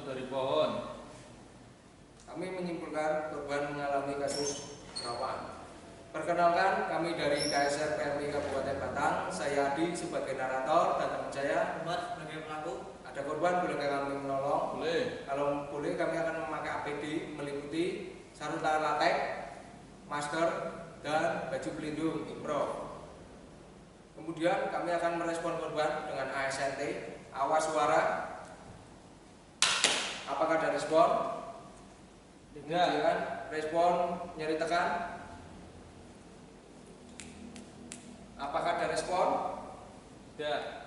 dari pohon. Kami menyimpulkan korban mengalami kasus rawan. Perkenalkan, kami dari KSR PMI Kabupaten Batang. Saya Adi sebagai narator dan teman saya Umar sebagai pelaku. ada korban, boleh kami menolong? Boleh. Kalau boleh, kami akan memakai APD meliputi sarung tangan latex, masker, dan baju pelindung improv. Kemudian kami akan merespon korban dengan ASNT, awas suara. Apakah ada respon? Kemudian respon nyeri tekan. Apakah ada respon? Tidak.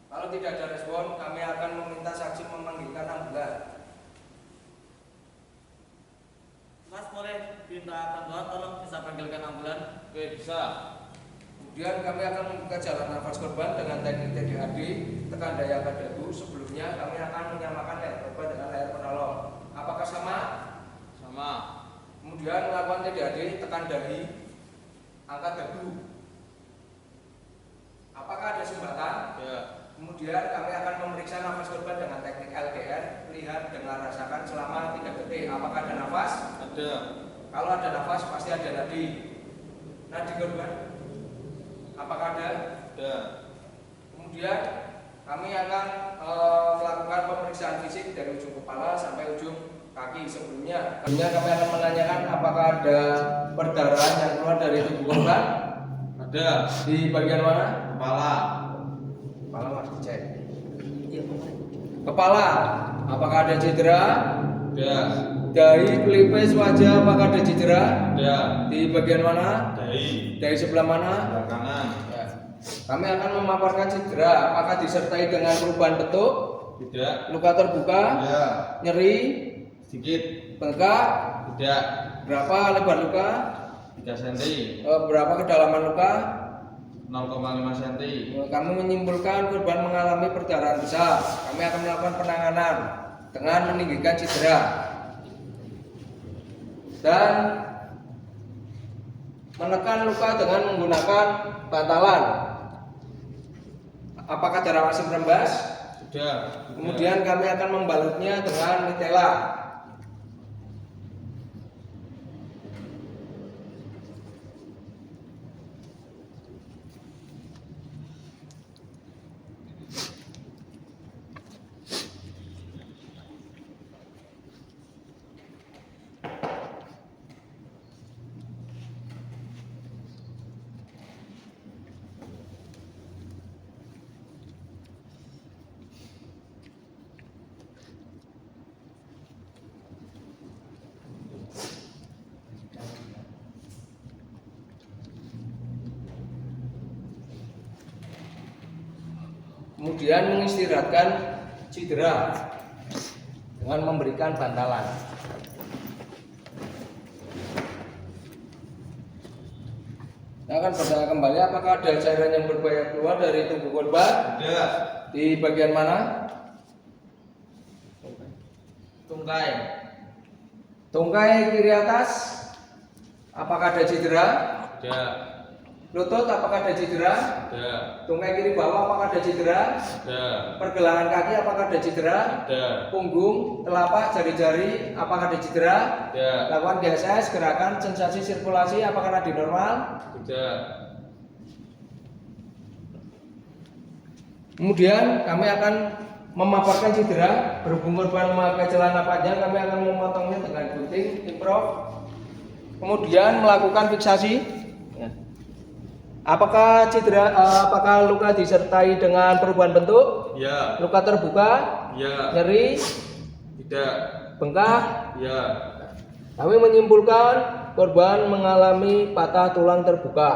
Kalau tidak ada respon, kami akan meminta saksi memanggilkan ambulan. Mas boleh minta bantuan, tolong bisa panggilkan ambulan. Oke, bisa. Kemudian kami akan membuka jalan nafas korban dengan teknik TDAD, tekan daya pada dagu. Sebelumnya kami akan menyamakan leher korban dengan leher penolong. Apakah sama? Sama. Kemudian melakukan TDAD, tekan dahi, angkat dagu. Apakah ada sumbatan? Ya. Kemudian kami akan memeriksa nafas korban dengan teknik LDR, lihat dan rasakan selama 3 detik. Apakah ada nafas? Ada. Kalau ada nafas pasti ada nadi. Nadi korban? Apakah ada? Ada. Kemudian kami akan melakukan pemeriksaan fisik dari ujung kepala sampai ujung kaki. Sebelumnya kami akan menanyakan apakah ada perdarahan yang keluar dari tubuh korban. Ada. Di bagian mana? Kepala. Kepala mas dicek. Iya, Kepala, apakah ada cedera? Ada. Dahi, pelipis, wajah, apakah ada cedera? Ada. Di bagian mana? Dahi. Dari sebelah mana? Sebelah kanan. Ya. Kami akan memaparkan cedera. Apakah disertai dengan perubahan bentuk? Tidak. Luka terbuka? Ya. Nyeri? Sedikit. Bengkak? Tidak. Berapa lebar luka? 3 cm. Berapa kedalaman luka? 0,5 cm. Kami menyimpulkan korban mengalami perdarahan besar. Kami akan melakukan penanganan dengan meninggikan cedera dan menekan luka dengan menggunakan bantalan. Apakah darah masih merembes? Sudah. Kemudian kami akan membalutnya dengan mitela. Kemudian mengistirahatkan cedera dengan memberikan bantalan. Kita akan bertanya kembali apakah ada cairan yang berbahaya keluar dari tubuh korban? Ada. Di bagian mana? Tungkai. Tungkai kiri atas. Apakah ada cedera? Ada. Lutut apakah ada cedera? Ada. Tungkai kiri bawah apakah ada cedera? Ada. Pergelangan kaki apakah ada cedera? Ada. Punggung, telapak, jari-jari apakah ada cedera? Ada. Lakukan GSS, gerakan, sensasi sirkulasi apakah nadi normal? Tidak. Kemudian kami akan memaparkan cedera. Berhubung korban memakai celana panjang, kami akan memotongnya dengan gunting improv. Kemudian melakukan fiksasi. Ya. Apakah cedera? Apakah luka disertai dengan perubahan bentuk? Ya. Luka terbuka? Ya. Nyeri? Tidak. Bengkak? Ya. Kami menyimpulkan korban mengalami patah tulang terbuka.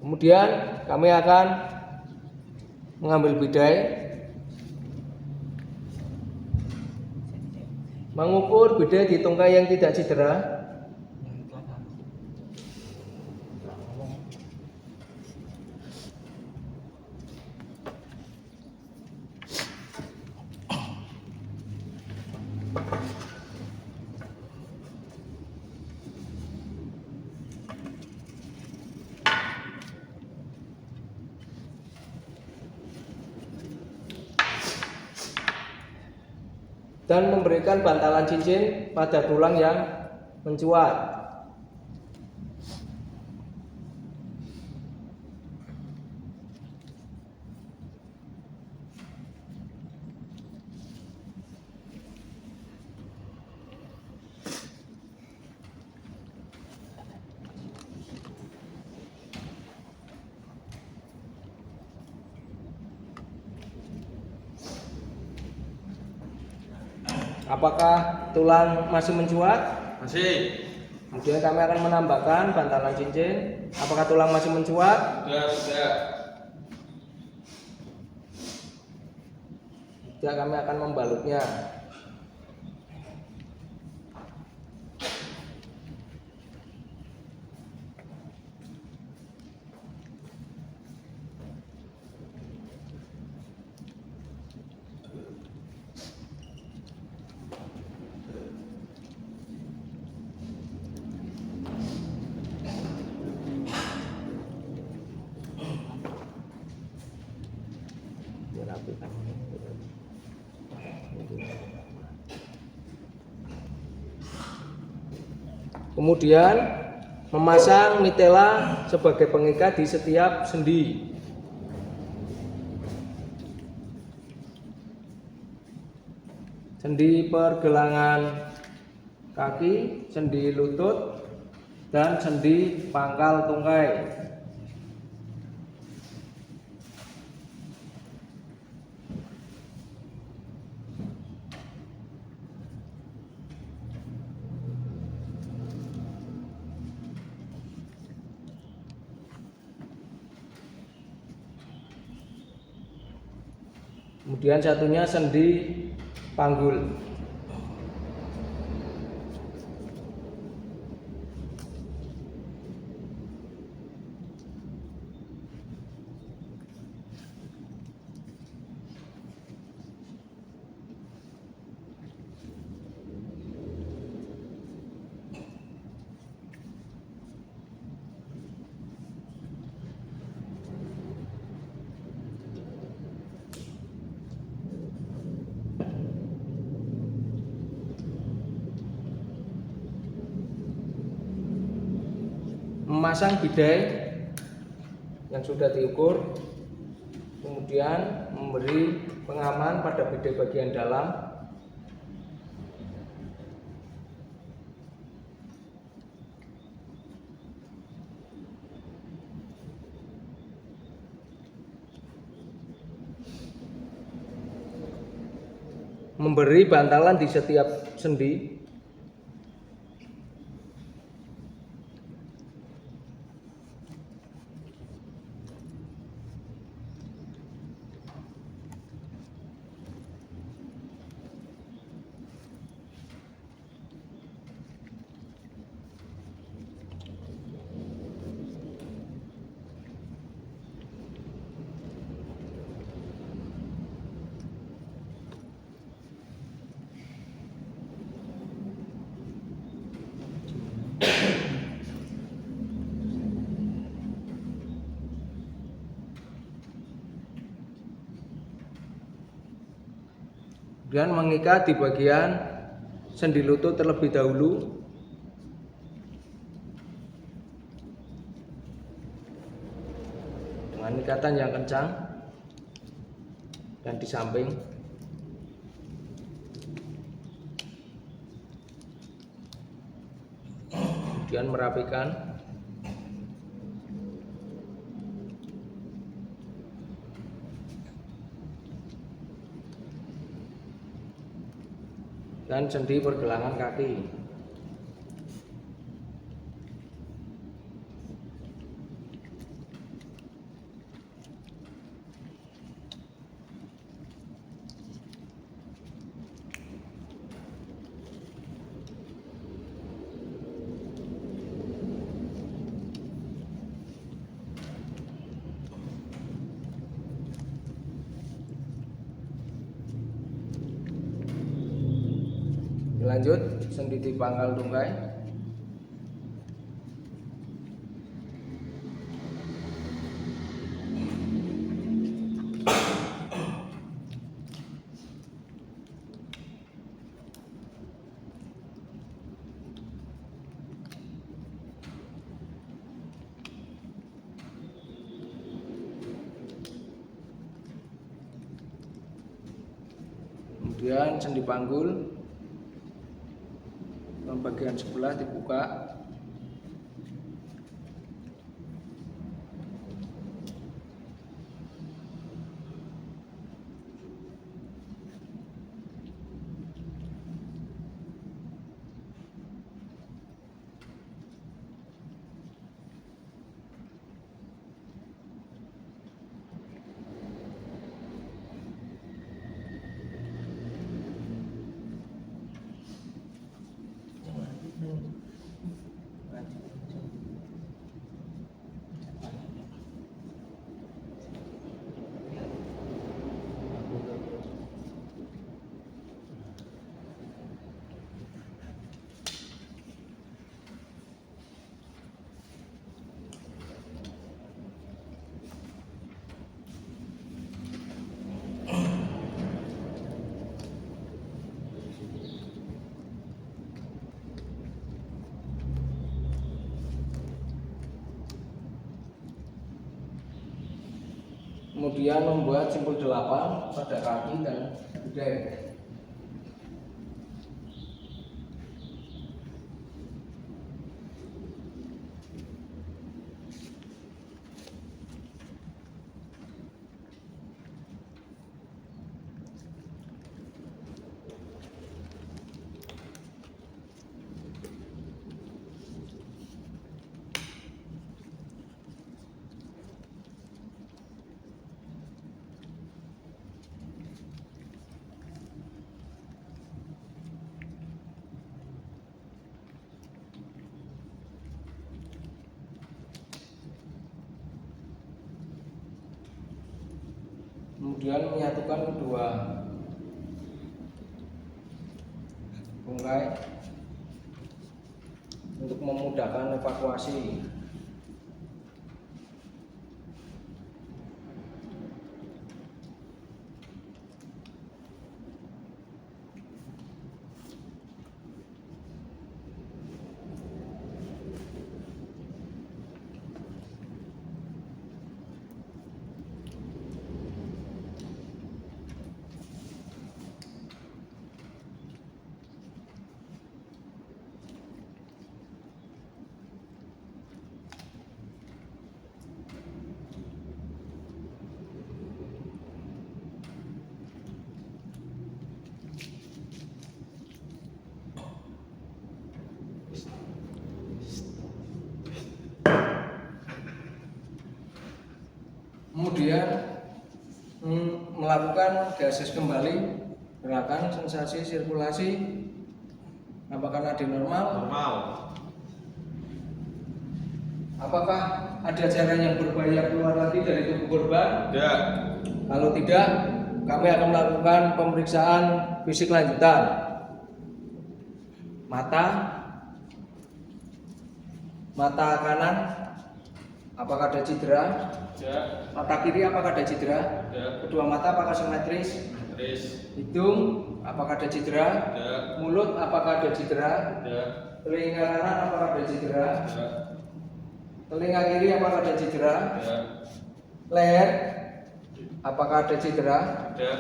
Kemudian kami akan mengambil bidai, mengukur bidai di tungkai yang tidak cedera. dan memberikan bantalan cincin pada tulang yang mencuat. Apakah tulang masih mencuat? Masih. Kemudian kami akan menambahkan bantalan cincin. Apakah tulang masih mencuat? Sudah. Tidak, kami akan membalutnya. Kemudian memasang mitela sebagai pengikat di setiap sendi. Sendi pergelangan kaki, sendi lutut, dan sendi pangkal tungkai. Kemudian satunya sendi panggul. Memasang bidai yang sudah diukur, kemudian memberi pengaman pada bidai bagian dalam, memberi bantalan di setiap sendi, dan mengikat di bagian sendi lutut terlebih dahulu. Dengan ikatan yang kencang dan di samping. Kemudian merapikan. Dan sendi pergelangan kaki. Lanjut, sendi di pangkal tungkai. Kemudian sendi panggul bagian sebelah dibuka. Kemudian membuat simpul 8 pada kaki dan gudeg. Kemudian menyatukan kedua bungkai untuk memudahkan evakuasi. Kemudian melakukan gases kembali, gerakan sensasi sirkulasi. Apakah nadi normal? Normal. Apakah ada cairan yang berbahaya keluar lagi dari tubuh korban? Tidak. Kalau tidak, kami akan melakukan pemeriksaan fisik lanjutan. Mata kanan, apakah ada cedera? Tidak. Mata kiri apakah ada cedera? Tidak. Kedua mata apakah simetris? Terus. Hidung apakah ada cedera? Tidak. Mulut apakah ada cedera? Tidak. Telinga kanan apakah ada cedera? Tidak. Telinga kiri apakah ada cedera? Tidak. Leher apakah ada cedera? Tidak.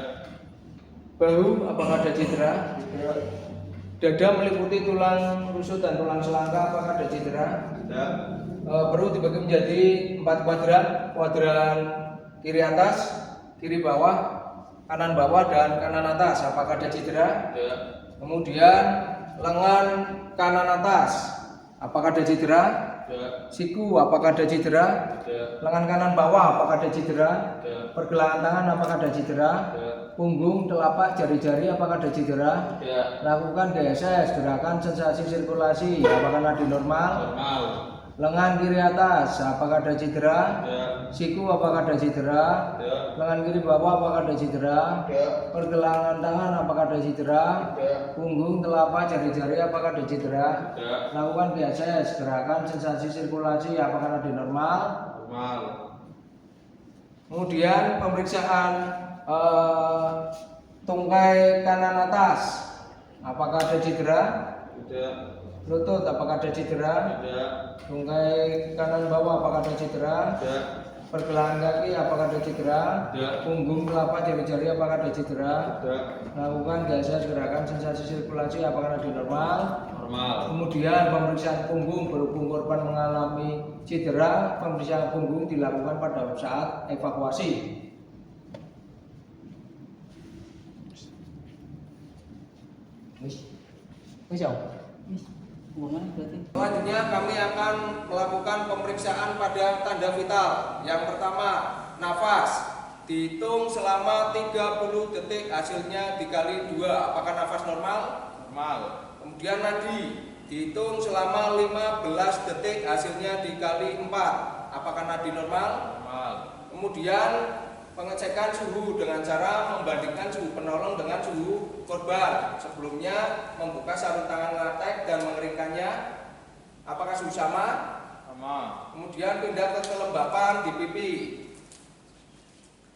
Bahu apakah ada cedera? Tidak. Dada meliputi tulang rusuk dan tulang selangka apakah ada cedera? Tidak. Perut dibagi menjadi 4 kuadran. Kuadran kiri atas, kiri bawah, kanan bawah, dan kanan atas. Apakah ada cedera? Tidak. Kemudian lengan kanan atas, apakah ada cedera? Tidak. Siku apakah ada cedera? Tidak. Lengan kanan bawah apakah ada cedera? Tidak. Pergelangan tangan apakah ada cedera? Tidak. Punggung, telapak, jari-jari apakah ada cedera? Tidak. Lakukan GSS, gerakan sensasi sirkulasi, apakah nadi normal? Normal. Lengan kiri atas, apakah ada cedera? Tidak. Siku apakah ada cedera? Tidak. Lengan kiri bawah apakah ada cedera? Tidak. Pergelangan tangan apakah ada cedera? Tidak. Punggung, telapak, jari-jari apakah ada cedera? Tidak. Lakukan GSS, gerakan sensasi sirkulasi, apakah nadi normal? Normal. Kemudian pemeriksaan tungkai kanan atas, apakah ada cedera? Tidak. Lutut apakah ada cedera? Tidak. Tungkai kanan bawah apakah ada cedera? Tidak. Pergelangan kaki apakah ada cedera? Tidak. Punggung, telapak, jari-jari apakah ada cedera? Tidak. Melakukan geser gerakan sensasi sirkulasi apakah ada normal? Normal. Kemudian pemeriksaan punggung berhubung korban mengalami cedera, pemeriksaan punggung dilakukan pada saat evakuasi. Selanjutnya kami akan melakukan pemeriksaan pada tanda vital. Yang pertama, nafas. Dihitung selama 30 detik, hasilnya dikali 2. Apakah nafas normal? Normal. Kemudian nadi. Dihitung selama 15 detik, hasilnya dikali 4. Apakah nadi normal? Normal. Kemudian pengecekan suhu dengan cara membandingkan suhu penolong dengan suhu korban. Sebelumnya membuka sarung tangan latex dan mengeringkannya. Apakah suhu sama? Sama. Kemudian pindah ke kelembapan di pipi.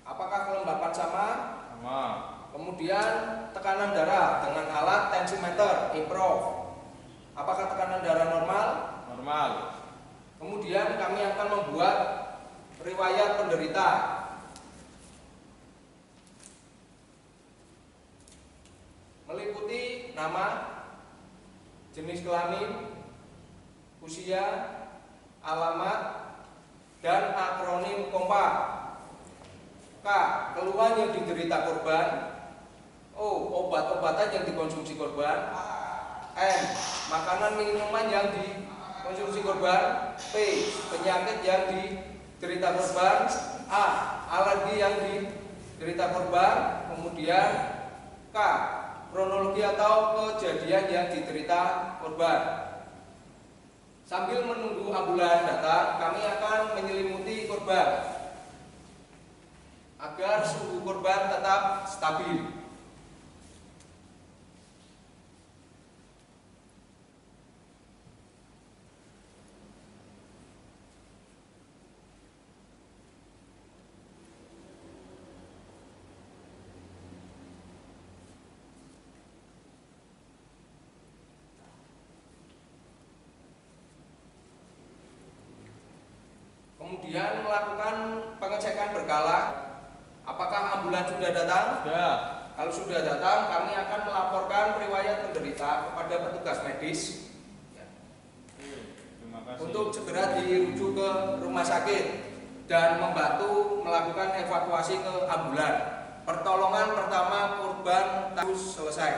Apakah kelembapan sama? Sama. Kemudian tekanan darah dengan alat tensimeter improv. Apakah tekanan darah normal? Normal. Kemudian kami akan membuat riwayat penderita. Meliputi nama, jenis kelamin, usia, alamat, dan akronim kompa. K. Keluhan yang diderita korban. O. Obat-obatan yang dikonsumsi korban. N. Makanan minuman yang dikonsumsi korban. P. Penyakit yang diderita korban. A. Alergi yang diderita korban. Kemudian K. Kronologi atau kejadian yang diderita korban. Sambil menunggu ambulan datang, kami akan menyelimuti korban agar suhu korban tetap stabil. Kemudian melakukan pengecekan berkala. Apakah ambulan sudah datang? Sudah. Kalau sudah datang, kami akan melaporkan riwayat penderita kepada petugas medis Terima kasih. untuk segera dirujuk ke rumah sakit dan membantu melakukan evakuasi ke ambulan. Pertolongan pertama korban harus selesai.